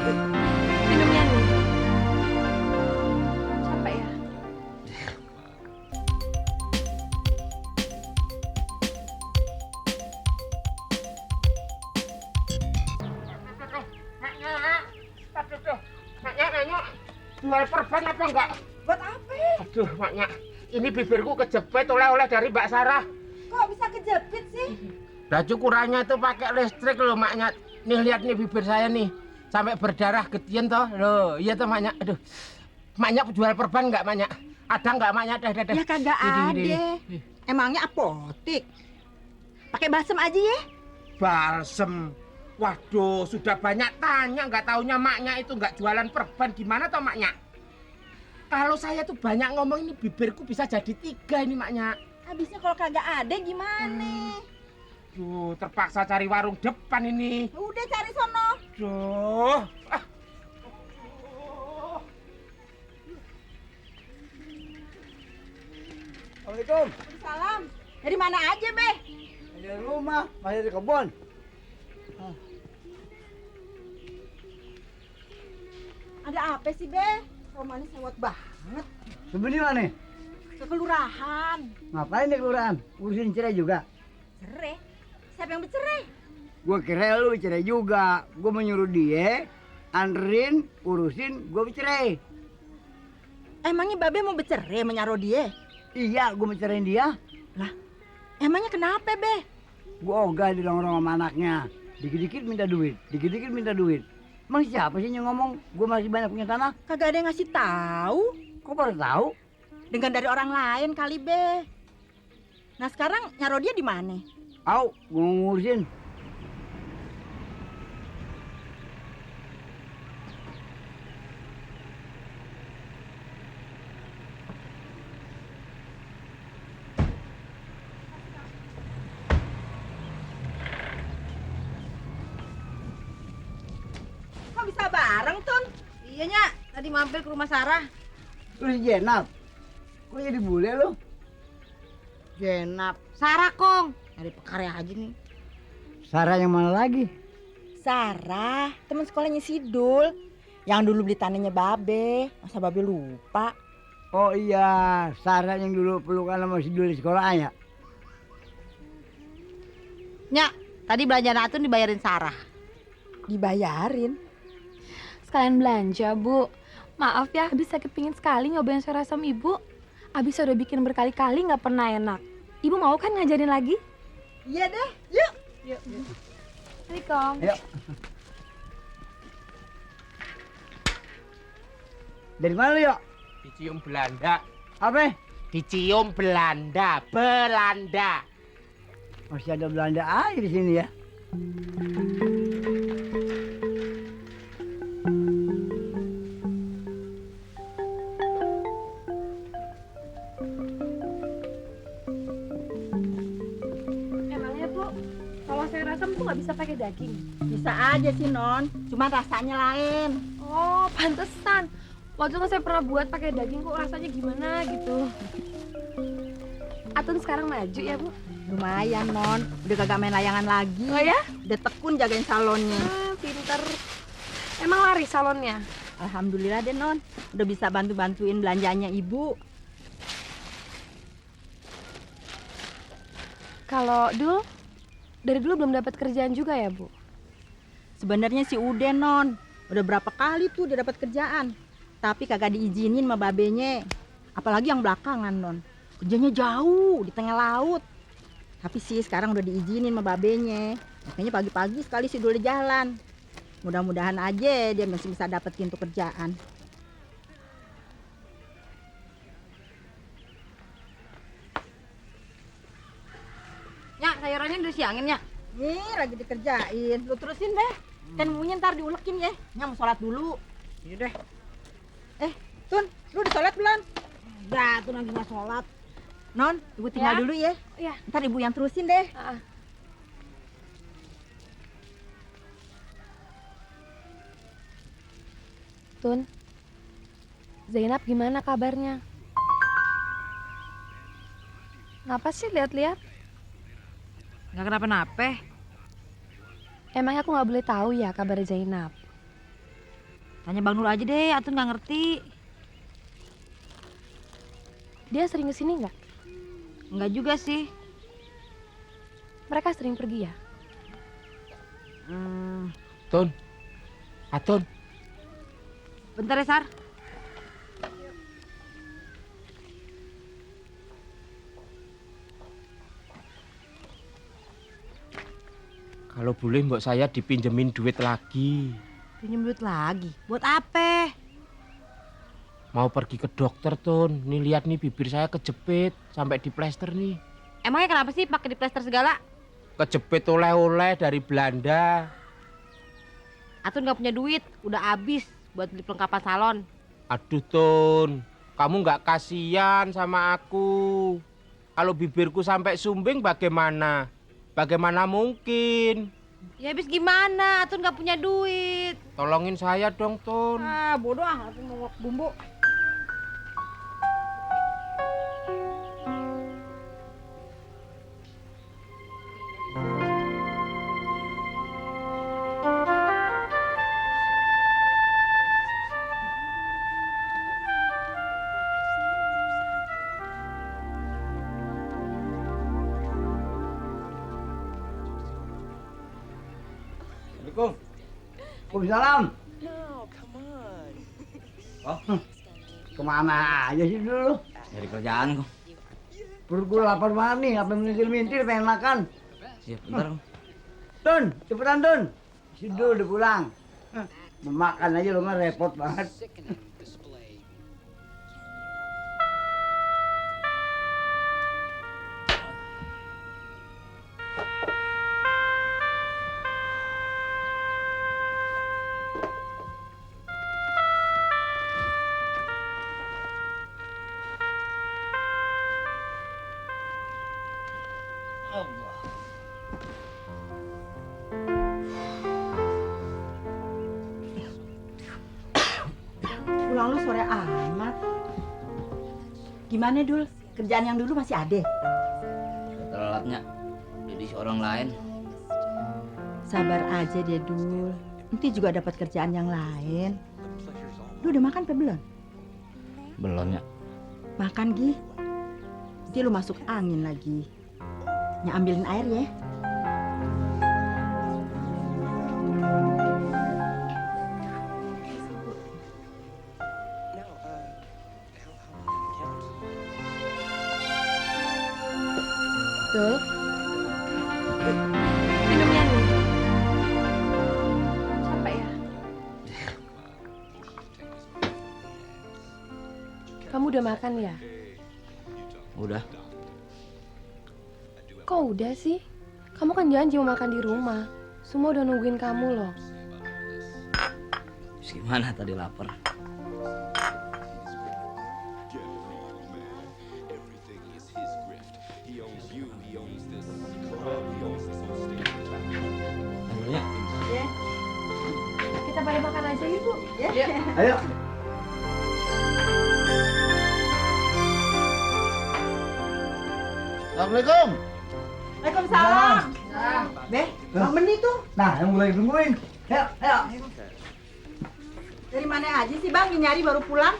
Minumnya nih. Capek ya? Maknya, jual perban apa enggak? Buat apa? Aduh, maknya, ini bibirku kejepit oleh-oleh dari Mbak Sarah. Kok bisa kejepit sih? Baju kurangnya itu pakai listrik loh, maknya. Nih lihat nih bibir saya nih, sampai berdarah getian toh. Loh, iya toh maknya. Aduh, maknya jual perban enggak maknya? Ada enggak maknya? Dah. Ya kagak ada. Emangnya apotik? Pakai balsem aja ya? Balsem. Waduh, sudah banyak tanya, nggak taunya maknya itu nggak jualan perban. Gimana toh maknya? Kalau saya tuh banyak ngomong ini bibirku bisa jadi 3 ini maknya. Habisnya kalau kagak ada gimana? Duh, terpaksa cari warung depan ini. Udah cari sono. Duh. Assalamualaikum. Salam. Dari mana aja, Be? Dari rumah, masih di kebun. Ada apa sih, Be? Romannya sewot banget. Sebenarnya mana? Ke kelurahan. Ngapain di kelurahan? Urusin cerai juga. Cerai? Siapa yang bercerai? Gua kira lu cerai juga. Gua menyuruh dia anterin, urusin, gua bercerai. Emangnya Babe mau bercerai menyaro dia? Iya, gua mencerain dia. Emangnya kenapa, Be? Gua ogah di nongkrong sama anaknya. Dikit-dikit minta duit, dikit-dikit minta duit. Emang siapa sih yang ngomong gua masih banyak punya tanah? Kagak ada yang ngasih tahu. Kok baru tahu? Dengan dari orang lain kali, Be. Nah, sekarang nyaro dia di mana? Au, gua mau ngurusin. Kok bisa bareng, Tun? Iya, Nyak. Tadi mampir ke rumah Sarah. Terus Jenap. Kok jadi bule lu? Jenap. Sarah, Kong. Dari pekarya aja nih. Sarah yang mana lagi? Sarah, teman sekolahnya Sidul. Yang dulu beli tanahnya Babe. Masa Babe lupa? Oh iya, Sarah yang dulu pelukan sama si Dul di sekolah ya? Nyak, tadi belanjaan Atun dibayarin Sarah. Dibayarin? Sekalian belanja, Bu. Maaf ya, Abi sakit pingin sekali nyobain sayur asam Ibu. Abi sudah bikin berkali-kali nggak pernah enak. Ibu mau kan ngajarin lagi? Iya deh, yuk. Yuk. Assalamualaikum. Ayo. Dari mana lu, Yok? Dicium Belanda. Apa? Dicium Belanda. Belanda. Masih ada Belanda aja di sini ya. Emangnya, Bu, kalau sayur asam tuh nggak bisa pakai daging? Bisa aja sih, Non. Cuma rasanya lain. Oh, pantesan. Waktu itu saya pernah buat pakai daging kok rasanya gimana gitu. Atun sekarang maju ya, Bu? Lumayan, Non. Udah kagak main layangan lagi. Oh ya? Udah tekun jagain salonnya. Pinter. Emang laris salonnya? Alhamdulillah deh, Non. Udah bisa bantu-bantuin belanjanya Ibu. Kalau dari dulu belum dapat kerjaan juga ya, Bu? Sebenarnya sih udah, Non. Udah berapa kali tuh udah dapat kerjaan. Tapi kagak diizinin sama babenya. Apalagi yang belakangan, Non. Kerjanya jauh di tengah laut. Tapi sih sekarang udah diizinin sama babenya. Makanya pagi-pagi sekali sih udah jalan. Mudah-mudahan aja dia masih bisa dapetin tuh kerjaan. Nyak, sayurannya udah siangin, Nyak. Nih, lagi dikerjain. Lu terusin deh. Kan bumbunya ntar diulekin ya. Nyak mau sholat dulu. Iya deh. Tun, lu udah sholat belum? Udah, Tun lagi nggak sholat. Non, ibu tinggal Ya. dulu ya. Iya. Ntar ibu yang terusin deh. Tun, Zainab gimana kabarnya? Ngapa sih lihat-lihat? Nggak kenapa-napa. Emangnya aku nggak boleh tahu ya kabar Zainab? Tanya Bang Nur aja deh, Atun nggak ngerti. Dia sering kesini nggak? Enggak juga sih. Mereka sering pergi ya? Tun, Atun, Bentar ya, Sar. kalau boleh mbok saya dipinjemin duit lagi. Pinjem duit lagi. Buat apa? Mau pergi ke dokter, Tun. Nih lihat nih bibir saya kejepit sampai diplester nih. Emangnya kenapa sih pakai diplester segala? Kejepit oleh-oleh dari Belanda. Atun nggak punya duit, udah habis buat beli perlengkapan salon. Aduh, Tun. Kamu nggak kasihan sama aku. Kalau bibirku sampai sumbing bagaimana? Bagaimana mungkin? Ya habis gimana? Atun nggak punya duit. Tolongin saya dong, Tun. Ah, bodoh ah, Atun mau bumbu. Assalamualaikum. Waalaikumsalam. Oh, kemana aja sih dulu? Dari kerjaan kok. Perut gue lapar banget nih, apa mintir-mintir pengen makan. Siap, bentar kok. Tun, cepetan Tun. Si Dul udah pulang. Mau makan aja lo mah repot banget. Pulang lu sore amat. Gimana Dul? Kerjaan yang dulu masih ada? Telatnya jadi seorang lain. Sabar aja deh Dul. Nanti juga dapat kerjaan yang lain. Lu udah makan apa belum? Belum ya. Makan Gi. Nanti lu masuk angin lagi. Ambilin air ya. Tuh. Minumnya nih. Capek ya? Kamu udah makan ya? Udah. Kok udah sih? Kamu kan janji mau makan di rumah. Semua udah nungguin kamu loh. Terus gimana tadi lapar? Ayonya. Kita pada makan aja yuk, Bu. Ya. Ayo. Assalamualaikum. Waalaikumsalam. Beh, Bang Bendi tuh. Nah, yang mulai nungguin. Ayo, ayo. Dari mana aja sih Bang? Nyari baru pulang.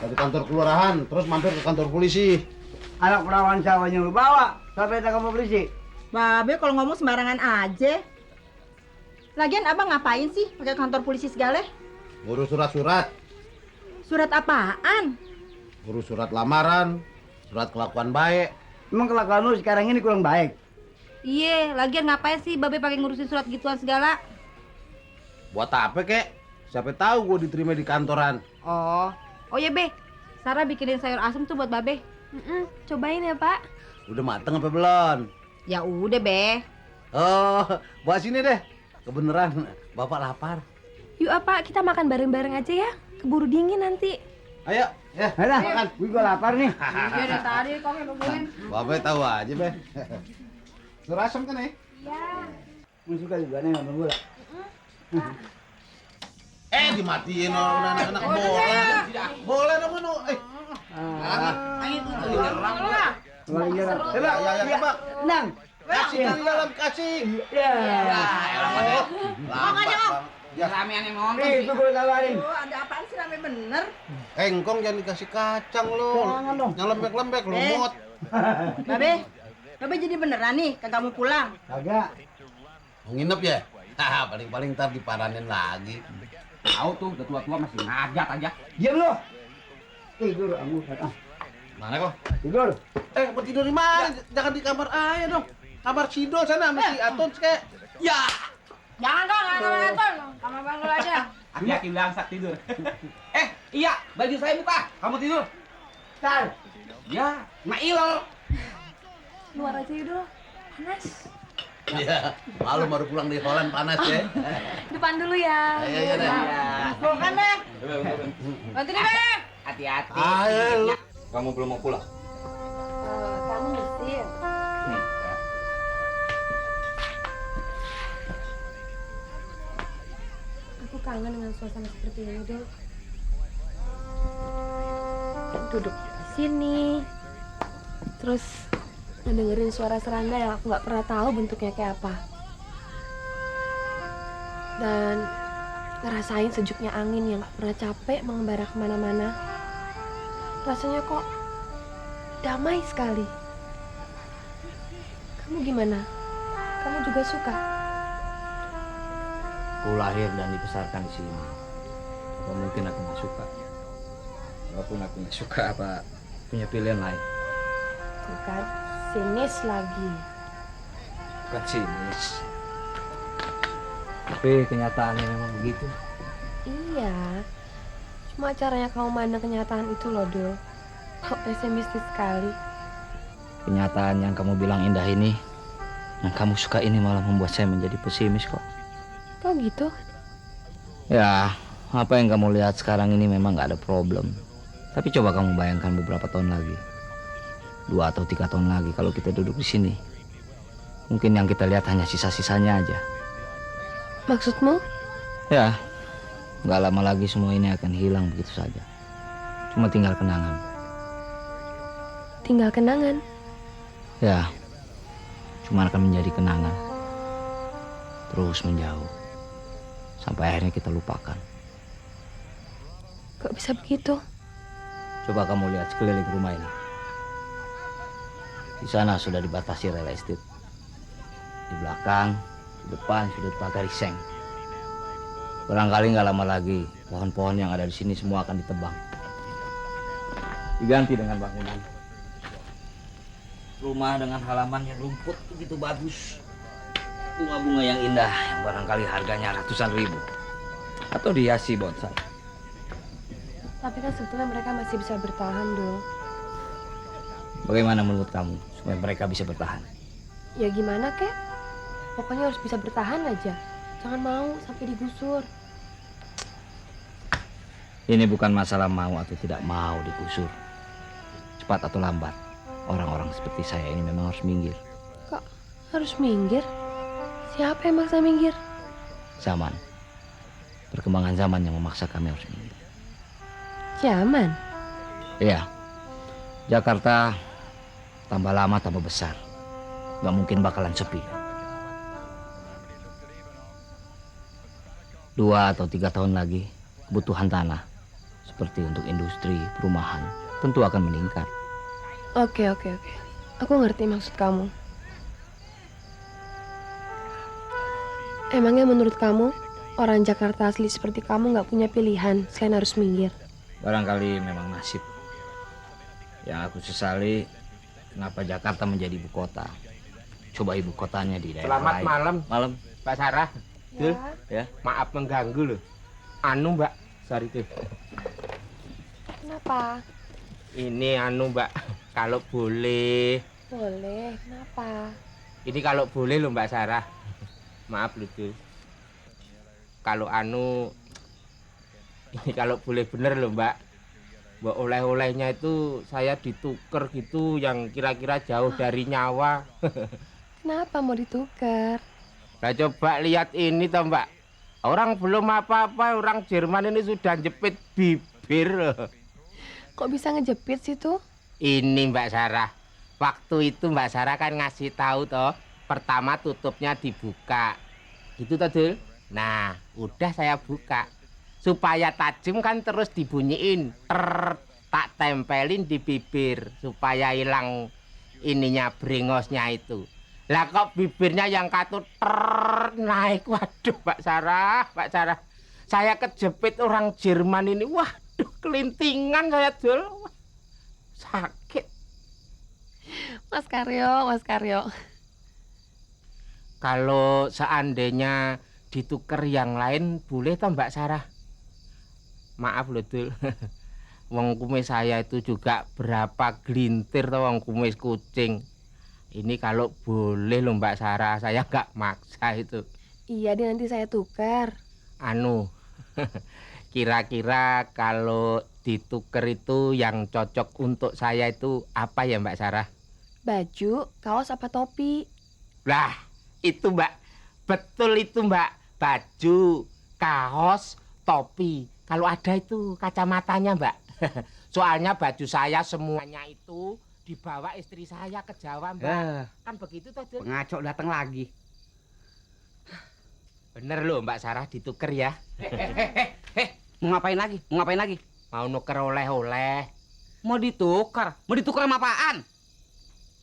Dari kantor kelurahan, terus mampir ke kantor polisi. Anak perawan sawahnya lu bawa. Sampai tak kamu polisi. Babe kalau ngomong sembarangan aja. Lagian abang ngapain sih pakai kantor polisi segala? Ngurus surat-surat, Surat apaan? ngurus surat lamaran, surat kelakuan baik. Emang kelakuan lu sekarang ini kurang baik. Iya, lagian ngapain sih Babe pakai ngurusin surat gituan segala? Buat apa kek? Siapa tahu gue diterima di kantoran. Oh ya Be, Sarah bikinin sayur asem tuh buat Babe. Cobain ya, Pak. Udah mateng apa belum? Ya udah Be. Oh, bawa sini deh. Kebeneran, bapak lapar. Yuk, Pak, kita makan bareng-bareng aja ya. Keburu dingin nanti. Ayo, ya, Ayo, makan. gue juga lapar nih. Iya dari tadi kok yang nungguin. Bapak tahu aja, Be. Suruh asam kan ya? Lu suka juga nih sama gula. Dimatiin orang anak-anak bola. Bola dong, Manu. Lagi jalan. Ya, coba. Nang. Kasih dari dalam, kasih. Ya. Lambat. Ya. Ramean yang nonton Nih, sih. itu gue tawarin. Oh, ada apaan sih rame bener? Engkong jangan dikasih kacang lo. Jangan dong. Yang lembek-lembek lo mot. Babe jadi beneran nih kagak mau pulang. Kagak. Mau nginep ya? Haha, paling-paling ntar diparanin lagi. Tahu tuh, udah tua-tua masih ngajak aja. Diam lo. Tidur, kamu. Mana kok? Tidur. Mau tidur di mana? Jangan di kamar ayah dong. Kamar Sidol sana sama si Aton kek. Ya, Jangan dong, nonton. Sama Bang Dul aja. hati-hati bangsat tidur. Iya, baju saya buka. Kamu tidur. Tar. Ya, Mail. Luar aja yuk, panas. Iya, malu baru pulang dari Holland panas ya. Depan dulu ya. Ayo, ayo, ayo. Bukan deh. Nanti deh, Bang. Hati-hati. Ayo, lu. Kamu belum mau pulang? Kamu mesin. Aku kangen dengan suasana seperti ini, Dul. Duduk di sini, terus ngedengerin suara serangga yang aku nggak pernah tahu bentuknya kayak apa, dan ngerasain sejuknya angin yang nggak pernah capek mengembara kemana-mana. Rasanya kok damai sekali. Kamu gimana? Kamu juga suka? Aku lahir dan dibesarkan di sini. Apa mungkin aku nggak suka? Walaupun aku nggak suka, apa punya pilihan lain? Tuh kan, sinis lagi. Bukan sinis. Tapi kenyataannya memang begitu. Iya, cuma caranya kamu mandang kenyataan itu loh, Dul. Kok pesimistis sekali. Kenyataan yang kamu bilang indah ini, yang kamu suka ini malah membuat saya menjadi pesimis kok. Kok gitu? Ya, apa yang kamu lihat sekarang ini memang nggak ada problem. Tapi coba kamu bayangkan beberapa tahun lagi, 2 atau 3 tahun lagi kalau kita duduk di sini. Mungkin yang kita lihat hanya sisa-sisanya aja. Maksudmu? Ya, nggak lama lagi semua ini akan hilang begitu saja. Cuma tinggal kenangan. Tinggal kenangan. Ya, cuma akan menjadi kenangan. Terus menjauh. Sampai akhirnya kita lupakan. Kok bisa begitu? Coba kamu lihat sekeliling rumah ini. Di sana sudah dibatasi real estate. Di belakang, di depan sudah dipagari seng. Barangkali nggak lama lagi pohon-pohon yang ada di sini semua akan ditebang. Diganti dengan bangunan. Rumah dengan halaman yang rumput begitu bagus. Bunga-bunga yang indah yang barangkali harganya ratusan ribu. Atau dihiasi bonsai. Tapi kan sebetulnya mereka masih bisa bertahan, Dul. Bagaimana menurut kamu supaya mereka bisa bertahan? Ya gimana, kek? Pokoknya harus bisa bertahan aja. Jangan mau sampai digusur. Ini bukan masalah mau atau tidak mau digusur. Cepat atau lambat, orang-orang seperti saya ini memang harus minggir. Kok harus minggir? Siapa yang maksa minggir? Zaman. Perkembangan zaman yang memaksa kami harus minggir. Zaman? Iya. Jakarta tambah lama tambah besar. Gak mungkin bakalan sepi. 2 atau 3 tahun lagi, kebutuhan tanah seperti untuk industri, perumahan tentu akan meningkat. Oke. Aku ngerti maksud kamu. Emangnya menurut kamu, orang Jakarta asli seperti kamu nggak punya pilihan selain harus minggir? Barangkali memang nasib. Yang aku sesali, kenapa Jakarta menjadi ibu kota. Coba ibu kotanya di daerah Selamat lain. malam, Malam. Mbak Sarah. Dul, Ya. maaf mengganggu loh. Anu Mbak, sorry tuh. Kenapa? Ini anu Mbak, kalau boleh. Boleh, kenapa? Ini kalau boleh loh Mbak Sarah. Maaf loh tuh. Kalau anu, ini kalau boleh bener loh Mbak. Mbak oleh-olehnya itu saya ditukar gitu yang kira-kira jauh dari nyawa. Kenapa mau ditukar? Nah coba lihat ini toh Mbak. Orang belum apa-apa, orang Jerman ini sudah jepit bibir. Kok bisa ngejepit sih tuh? Ini Mbak Sarah. Waktu itu Mbak Sarah kan ngasih tahu toh, pertama tutupnya dibuka. Gitu toh Dul? Nah, udah saya buka. Supaya tajam kan terus dibunyiin. Tak tempelin di bibir supaya hilang ininya brengosnya itu. Lah kok bibirnya yang katut naik. Waduh, Mbak Sarah, Mbak Sarah. Saya kejepit orang Jerman ini. Waduh, kelintingan saya dul. Sakit. Mas Karyo. Kalau seandainya ditukar yang lain boleh toh Mbak Sarah? Maaf loh Dul. Wong kumis saya itu juga berapa gelintir toh wong kumis kucing. Ini kalau boleh loh Mbak Sarah, saya nggak maksa itu. Iya deh, nanti saya tukar. Anu, kira-kira kalau ditukar itu yang cocok untuk saya itu apa ya Mbak Sarah? Baju, kaos apa topi? Lah, itu Mbak. Betul itu Mbak. Baju, kaos, topi. Kalau ada itu kacamatanya Mbak. Soalnya baju saya semuanya itu dibawa istri saya ke Jawa Mbak. Kan begitu toh Dul? Pengacok datang lagi. Bener loh Mbak Sarah dituker ya. Mau ngapain lagi? Mau ngapain lagi? Mau nuker oleh-oleh. Mau ditukar? Mau ditukar sama apaan?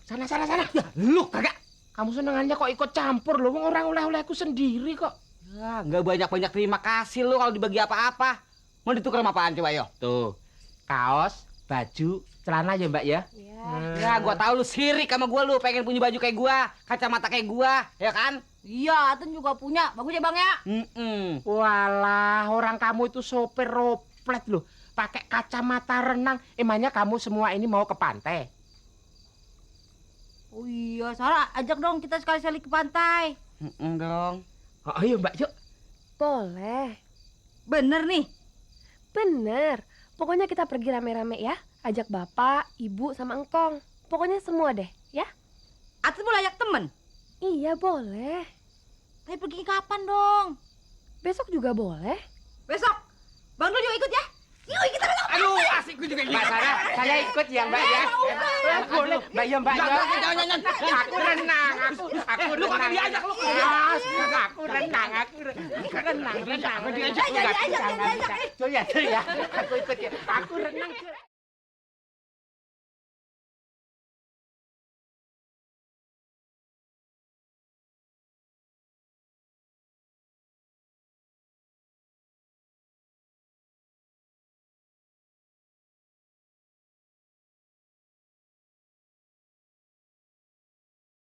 Sana. Ya, Lu kagak. kamu senengannya kok ikut campur loh. Orang oleh-olehku sendiri kok. Ya, nggak banyak-banyak terima kasih lu kalau dibagi apa-apa. Mau ditukar sama apaan coba yo? Tuh, kaos, baju, celana ya Mbak ya. Ya, gua tahu lu sirik sama gua, lu pengen punya baju kayak gua, kacamata kayak gua, ya kan? Iya, Atun juga punya. Bagus ya Bang ya? Walah, orang kamu itu sopir roplet loh. Pakai kacamata renang. Emangnya kamu semua ini mau ke pantai? Oh iya, Sarah ajak dong kita sekali-sekali ke pantai. Dong. Oh ayo Mbak, yuk. Boleh. Bener nih. Bener. Pokoknya kita pergi rame-rame ya. Ajak bapak, ibu, sama engkong. Pokoknya semua deh, ya? Atun boleh ajak temen. Iya, boleh. Tapi pergi kapan dong? Besok juga boleh. Besok. Bang Dul juga ikut ya? Yuk kita besok. Aduh, asik gua juga Mbak Sarah, saya ikut ya Mbak ya. Boleh, Mbak ya Mbak ya. Jangan. Aku renang, aku Lu kagak diajak lu. Aku renang. Aku diajak. Tuh ya, aku ikut ya. Aku renang.